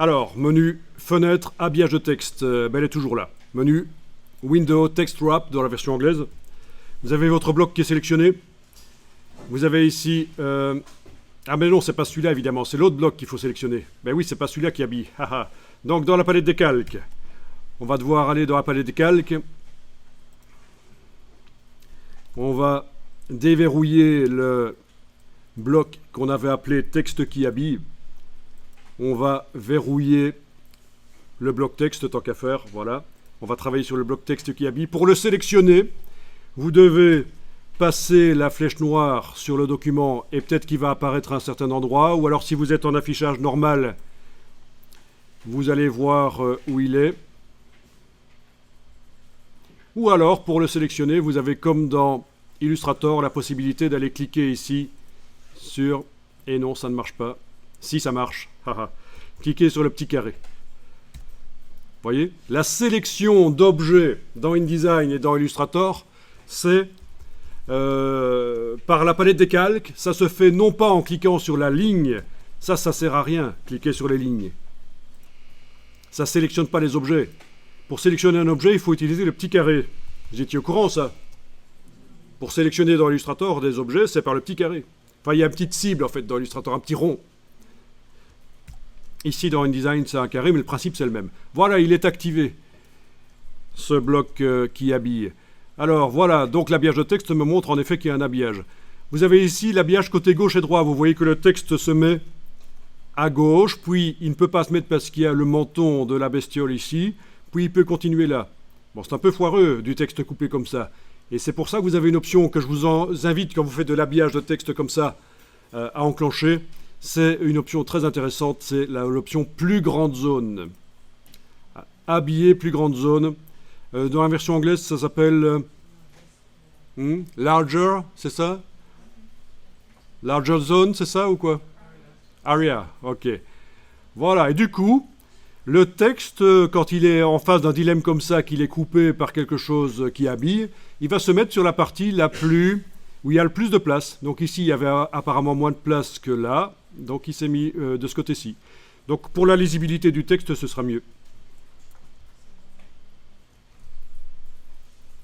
Alors, menu, fenêtre, habillage de texte, elle est toujours là. Menu, Window, Text Wrap dans la version anglaise. Vous avez votre bloc qui est sélectionné. Vous avez ici... Ah mais non, c'est pas celui-là évidemment, c'est l'autre bloc qu'il faut sélectionner. Ben oui, c'est pas celui-là qui habille. Donc dans la palette des calques, on va devoir aller dans la palette des calques. On va déverrouiller le bloc qu'on avait appelé texte qui habille. On va verrouiller le bloc texte tant qu'à faire, voilà. On va travailler sur le bloc texte qui habille. Pour le sélectionner, vous devez passer la flèche noire sur le document et peut-être qu'il va apparaître à un certain endroit. Ou alors si vous êtes en affichage normal, vous allez voir où il est. Ou alors, pour le sélectionner, vous avez comme dans Illustrator la possibilité d'aller cliquer ici sur... Et non, ça ne marche pas. Si, ça marche. Cliquez sur le petit carré. Vous voyez, la sélection d'objets dans InDesign et dans Illustrator, c'est par la palette des calques. Ça se fait non pas en cliquant sur la ligne. Ça sert à rien, cliquer sur les lignes. Ça ne sélectionne pas les objets. Pour sélectionner un objet, il faut utiliser le petit carré. Vous étiez au courant, ça? Pour sélectionner dans Illustrator des objets, c'est par le petit carré. Enfin, il y a une petite cible, en fait, dans Illustrator, un petit rond. Ici, dans InDesign, c'est un carré, mais le principe, c'est le même. Voilà, il est activé, ce bloc qui habille. Alors, voilà, donc l'habillage de texte me montre en effet qu'il y a un habillage. Vous avez ici l'habillage côté gauche et droit. Vous voyez que le texte se met à gauche, puis il ne peut pas se mettre parce qu'il y a le menton de la bestiole ici, puis il peut continuer là. Bon, c'est un peu foireux, du texte coupé comme ça. Et c'est pour ça que vous avez une option que je vous invite, quand vous faites de l'habillage de texte comme ça, à enclencher. C'est une option très intéressante, c'est l'option plus grande zone. Habiller plus grande zone. Dans la version anglaise, ça s'appelle larger, c'est ça? Larger zone, c'est ça ou quoi? Area, ok. Voilà, et du coup, le texte, quand il est en face d'un dilemme comme ça, qu'il est coupé par quelque chose qui habille, il va se mettre sur la partie la plus... où il y a le plus de place. Donc ici, il y avait apparemment moins de place que là. Donc il s'est mis de ce côté-ci. Donc pour la lisibilité du texte, ce sera mieux.